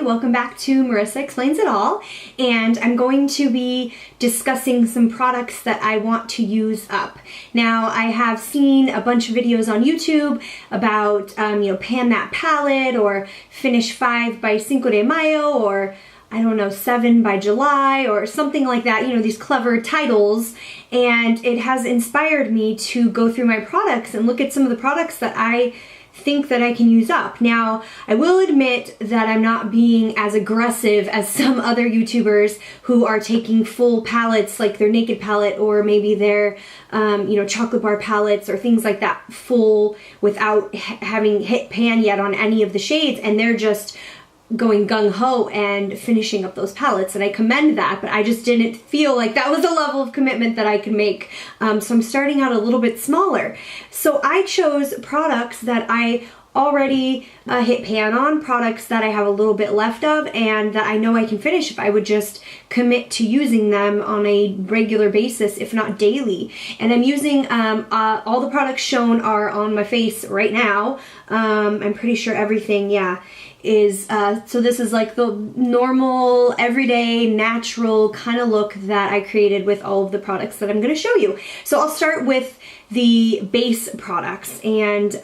welcome back to Marisa Explains It All, and I'm going to be discussing some products that I want to use up. Now, I have seen a bunch of videos on YouTube about, pan that palette, or finish 5 by Cinco de Mayo, or I don't know, 7 by July, or something like that, these clever titles, and it has inspired me to go through my products and look at some of the products that I think that I can use up. Now, I will admit that I'm not being as aggressive as some other YouTubers who are taking full palettes, like their naked palette, or maybe their, chocolate bar palettes, or things like that, full without having hit pan yet on any of the shades, and they're just going gung-ho and finishing up those palettes, and I commend that, but I just didn't feel like that was the level of commitment that I could make. So I'm starting out a little bit smaller. So I chose products that I already hit pan on, products that I have a little bit left of, and that I know I can finish if I would just commit to using them on a regular basis, if not daily. And I'm using, all the products shown are on my face right now. I'm pretty sure everything, is, so this is like the normal, everyday, natural kind of look that I created with all of the products that I'm going to show you. So I'll start with the base products, and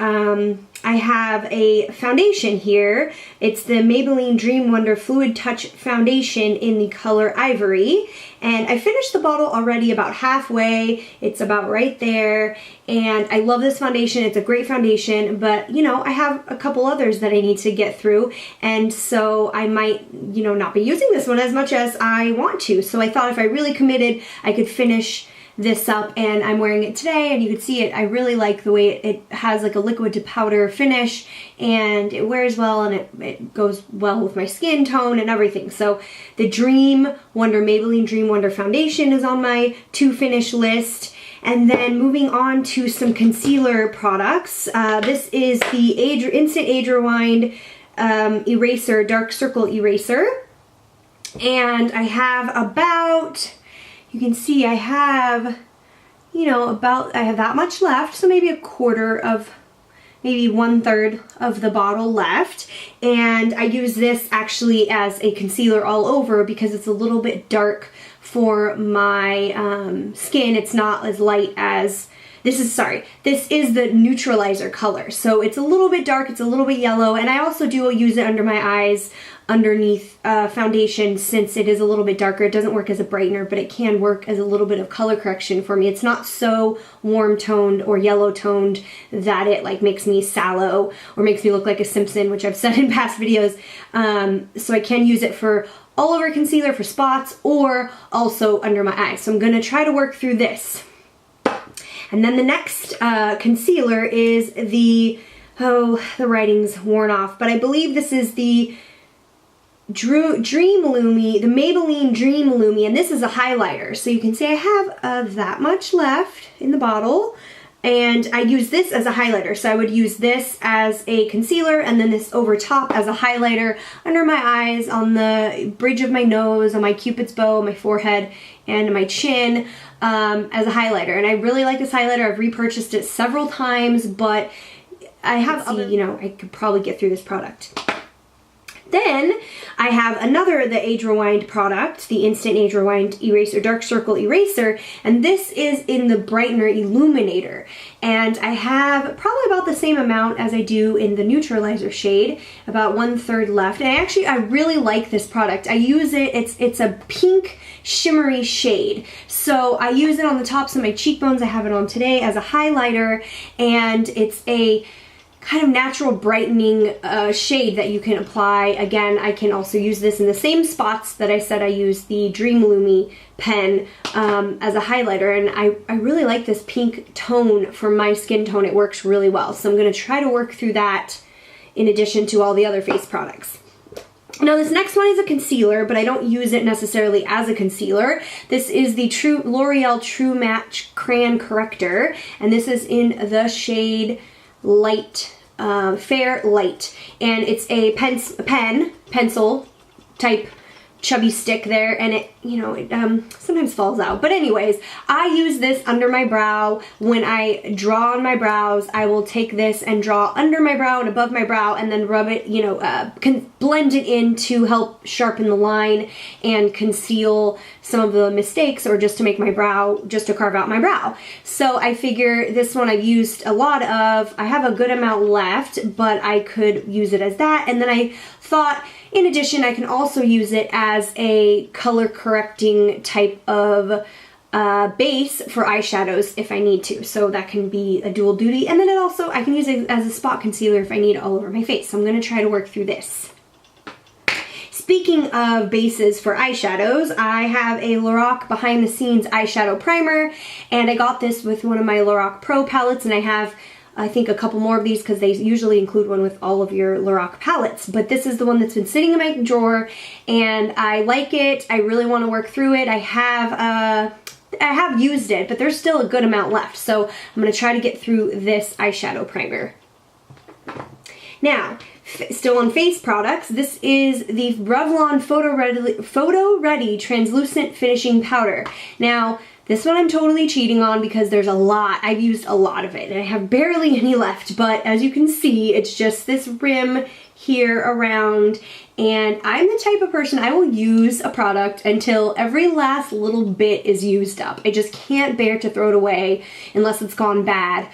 I have a foundation here. It's the Maybelline Dream Wonder Fluid Touch Foundation in the color Ivory, and I finished the bottle already about halfway. It's about right there, and I love this foundation. It's a great foundation, but I have a couple others that I need to get through, and so I might not be using this one as much as I want to. So I thought if I really committed, I could finish this up, and I'm wearing it today, and you can see it. I really like the way it has like a liquid to powder finish, and it wears well, and it goes well with my skin tone and everything. So the Maybelline Dream Wonder Foundation is on my to finish list. And then moving on to some concealer products. This is the Instant Age Rewind Eraser, Dark Circle Eraser. And I have about, you can see I have, I have that much left, so maybe maybe 1/3 of the bottle left. And I use this actually as a concealer all over because it's a little bit dark for my skin. It's not as light as, this is the neutralizer color. So it's a little bit dark, it's a little bit yellow, and I also do use it under my eyes, underneath foundation, since it is a little bit darker. It doesn't work as a brightener, but it can work as a little bit of color correction for me. It's not so warm toned or yellow toned that it like makes me sallow or makes me look like a Simpson, which I've said in past videos. So I can use it for all over concealer, for spots, or also under my eyes. So I'm gonna try to work through this. And then the next concealer is the writing's worn off, but I believe this is the Dream Lumi, the Maybelline Dream Lumi, and this is a highlighter. So you can see I have that much left in the bottle, and I use this as a highlighter. So I would use this as a concealer, and then this over top as a highlighter under my eyes, on the bridge of my nose, on my cupid's bow, my forehead, and my chin, as a highlighter. And I really like this highlighter. I've repurchased it several times, but I have I could probably get through this product. Then I have the Age Rewind product, the Instant Age Rewind Eraser, Dark Circle Eraser, and this is in the Brightener Illuminator. And I have probably about the same amount as I do in the neutralizer shade, about 1/3 left. And I really like this product. I use it, it's a pink shimmery shade. So I use it on the tops of my cheekbones. I have it on today as a highlighter, and it's a kind of natural brightening shade that you can apply. Again, I can also use this in the same spots that I said I use the Dream Lumi pen as a highlighter, and I really like this pink tone for my skin tone. It works really well, so I'm going to try to work through that in addition to all the other face products. Now this next one is a concealer, but I don't use it necessarily as a concealer. This is the L'Oreal True Match Crayon Corrector, and this is in the shade Light, Fair Light, and it's a pencil type chubby stick there, and it, you know, it sometimes falls out. But anyways, I use this under my brow. When I draw on my brows, I will take this and draw under my brow and above my brow, and then rub it, you know, blend it in to help sharpen the line and conceal some of the mistakes, or just to make my brow, just to carve out my brow. So I figure this one I've used a lot of. I have a good amount left, but I could use it as that. And then I thought, in addition, I can also use it as a color correcting type of base for eyeshadows if I need to. So that can be a dual duty. And then it also, I can use it as a spot concealer if I need it all over my face. So I'm going to try to work through this. Speaking of bases for eyeshadows, I have a Lorac Behind the Scenes eyeshadow primer, and I got this with one of my Lorac Pro palettes, and I have, I think, a couple more of these because they usually include one with all of your Lorac palettes. But this is the one that's been sitting in my drawer, and I like it. I really want to work through it. I have used it, but there's still a good amount left. So I'm going to try to get through this eyeshadow primer. Now, still on face products, this is the Revlon Photo Ready Translucent Finishing Powder. Now, this one I'm totally cheating on because there's a lot. I've used a lot of it and I have barely any left, but as you can see, it's just this rim here around, and I'm the type of person, I will use a product until every last little bit is used up. I just can't bear to throw it away unless it's gone bad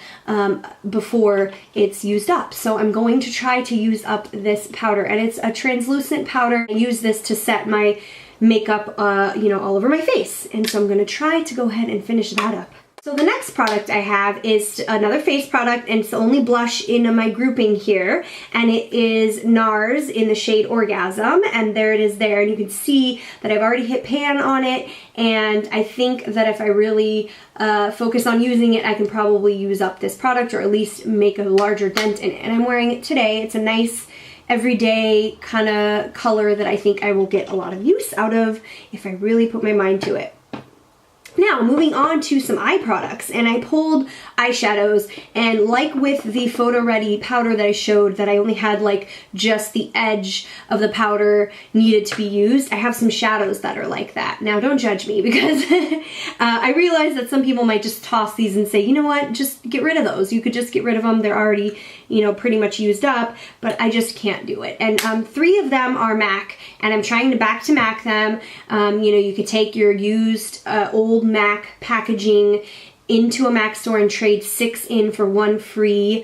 before it's used up. So I'm going to try to use up this powder, and it's a translucent powder. I use this to set my makeup, you know, all over my face. And so I'm going to try to go ahead and finish that up. So the next product I have is another face product, and it's the only blush in my grouping here, and it is NARS in the shade Orgasm, and there it is there, and you can see that I've already hit pan on it, and I think that if I really focus on using it, I can probably use up this product, or at least make a larger dent in it. And I'm wearing it today. It's a nice everyday kind of color that I think I will get a lot of use out of if I really put my mind to it. Now, moving on to some eye products, and I pulled eyeshadows, and like with the Photo Ready powder that I showed, that I only had like just the edge of the powder needed to be used, I have some shadows that are like that. Now, don't judge me, because I realize that some people might just toss these and say, you know what, just get rid of those. You could just get rid of them. They're already, you know, pretty much used up, but I just can't do it. And 3 of them are MAC, and I'm trying to back to MAC them. You know, you could take your used old MAC packaging into a MAC store and trade 6 in for 1 free.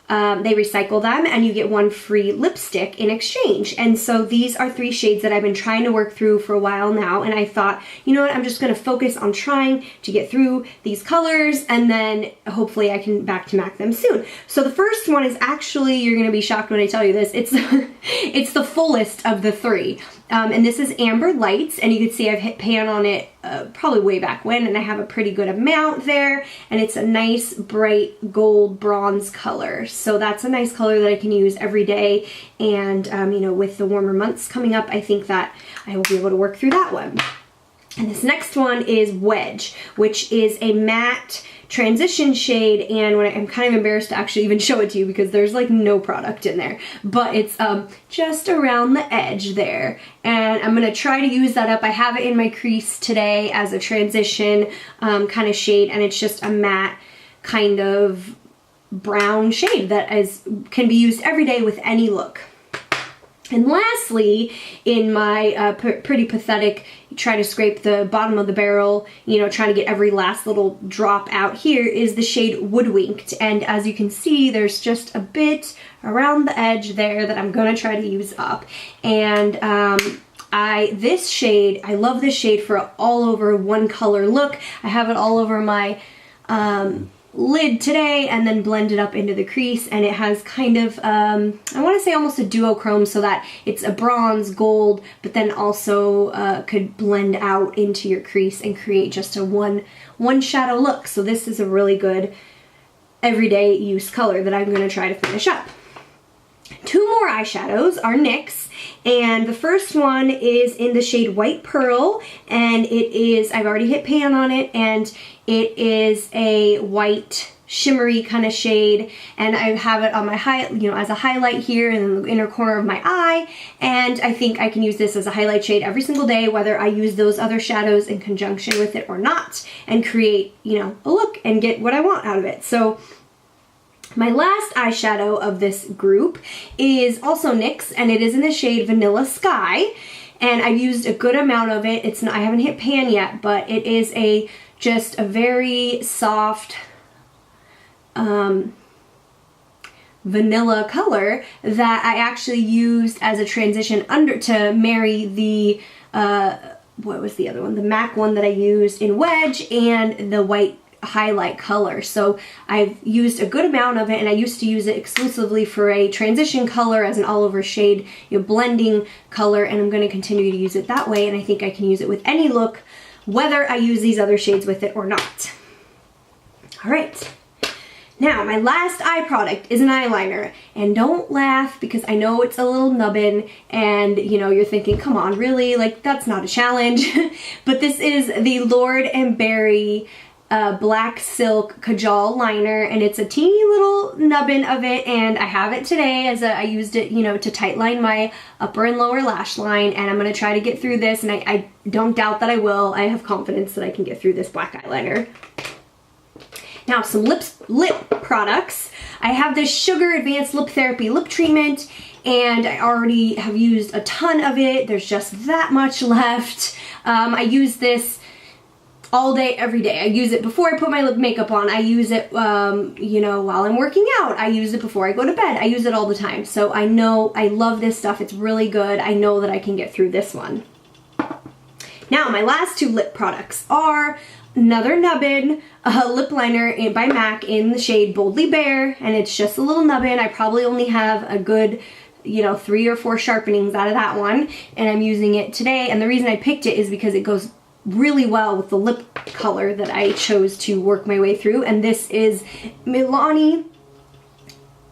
They recycle them, and you get 1 free lipstick in exchange. And so these are 3 shades that I've been trying to work through for a while now, and I thought, you know what, I'm just going to focus on trying to get through these colors, and then hopefully I can back to MAC them soon. So the first one is actually, you're going to be shocked when I tell you this, it's it's the fullest of the 3. And this is Amber Lights, and you can see I've hit pan on it probably way back when, and I have a pretty good amount there, and it's a nice bright gold bronze color. So that's a nice color that I can use every day, and you know, with the warmer months coming up, I think that I will be able to work through that one. And this next one is Wedge, which is a matte transition shade, and I'm kind of embarrassed to actually even show it to you because there's like no product in there, but it's just around the edge there, and I'm gonna try to use that up. I have it in my crease today as a transition kind of shade, and it's just a matte kind of brown shade that can be used every day with any look. And lastly, in my pretty pathetic, try to scrape the bottom of the barrel, you know, trying to get every last little drop out here, is the shade Woodwinked. And as you can see, there's just a bit around the edge there that I'm going to try to use up. And this shade, I love this shade for all over one color look. I have it all over my lid today, and then blend it up into the crease, and it has kind of I want to say almost a duochrome, so that it's a bronze gold, but then also could blend out into your crease and create just a one shadow look. So this is a really good everyday use color that I'm going to try to finish up. 2 more eyeshadows are NYX, and the first one is in the shade White Pearl, and it is, I've already hit pan on it, and it is a white shimmery kind of shade, and I have it on my as a highlight here in the inner corner of my eye, and I think I can use this as a highlight shade every single day, whether I use those other shadows in conjunction with it or not, and create, a look and get what I want out of it. So my last eyeshadow of this group is also NYX, and it is in the shade Vanilla Sky, and I've used a good amount of it. I haven't hit pan yet, but it is just a very soft vanilla color that I actually used as a transition to marry the what was the other one? The MAC one that I used in Wedge and the white highlight color. So I've used a good amount of it, and I used to use it exclusively for a transition color as an all over shade, blending color, and I'm going to continue to use it that way, and I think I can use it with any look, whether I use these other shades with it or not. All right. Now, my last eye product is an eyeliner, and don't laugh because I know it's a little nubbin, and you're thinking, come on, really? Like, that's not a challenge. But this is the Lord & Berry Black Silk Kajal Liner, and it's a teeny little nubbin of it, and I have it today as I used it, to tight line my upper and lower lash line, and I'm going to try to get through this, and I don't doubt that I will. I have confidence that I can get through this black eyeliner. Now, some lip products. I have this Sugar Advanced Lip Therapy lip treatment, and I already have used a ton of it. There's just that much left. I use this all day, every day. I use it before I put my lip makeup on. I use it, while I'm working out. I use it before I go to bed. I use it all the time. So I know I love this stuff. It's really good. I know that I can get through this one. Now, my last two lip products are another nubbin lip liner by MAC in the shade Boldly Bare, and it's just a little nubbin. I probably only have a good 3 or 4 sharpenings out of that one, and I'm using it today, and the reason I picked it is because it goes really well with the lip color that I chose to work my way through, and this is Milani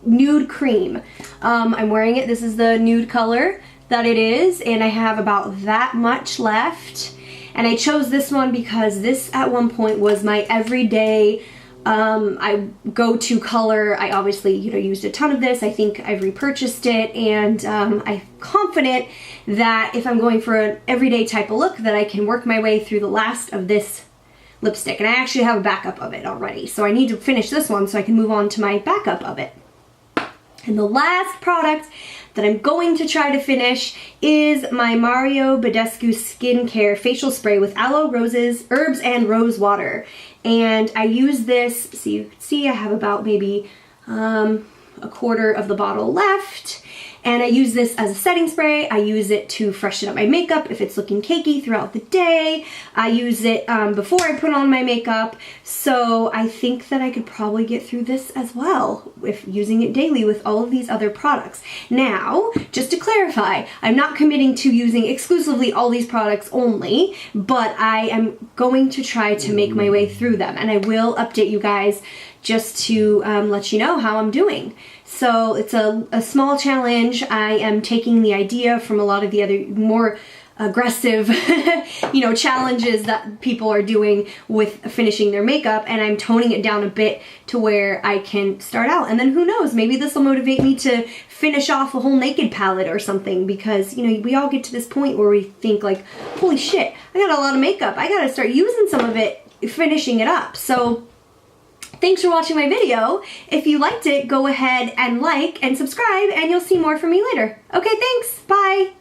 Nude Cream. I'm wearing it. This is the nude color that it is, and I have about that much left. And I chose this one because this at one point was my everyday go-to color. I obviously used a ton of this. I think I've repurchased it, and I'm confident that if I'm going for an everyday type of look that I can work my way through the last of this lipstick. And I actually have a backup of it already, so I need to finish this one so I can move on to my backup of it. And the last product that I'm going to try to finish is my Mario Badescu Skincare Facial Spray with aloe, roses, herbs, and rose water. And I use this, so you can see I have about maybe a quarter of the bottle left. And I use this as a setting spray. I use it to freshen up my makeup if it's looking cakey throughout the day. I use it before I put on my makeup. So I think that I could probably get through this as well if using it daily with all of these other products. Now, just to clarify, I'm not committing to using exclusively all these products only, but I am going to try to make my way through them. And I will update you guys just to let you know how I'm doing. So it's a small challenge. I am taking the idea from a lot of the other more aggressive, challenges that people are doing with finishing their makeup, and I'm toning it down a bit to where I can start out. And then who knows, maybe this will motivate me to finish off a whole naked palette or something, because, we all get to this point where we think like, holy shit, I got a lot of makeup. I gotta start using some of it, finishing it up. So thanks for watching my video. If you liked it, go ahead and like and subscribe, and you'll see more from me later. Okay, thanks. Bye.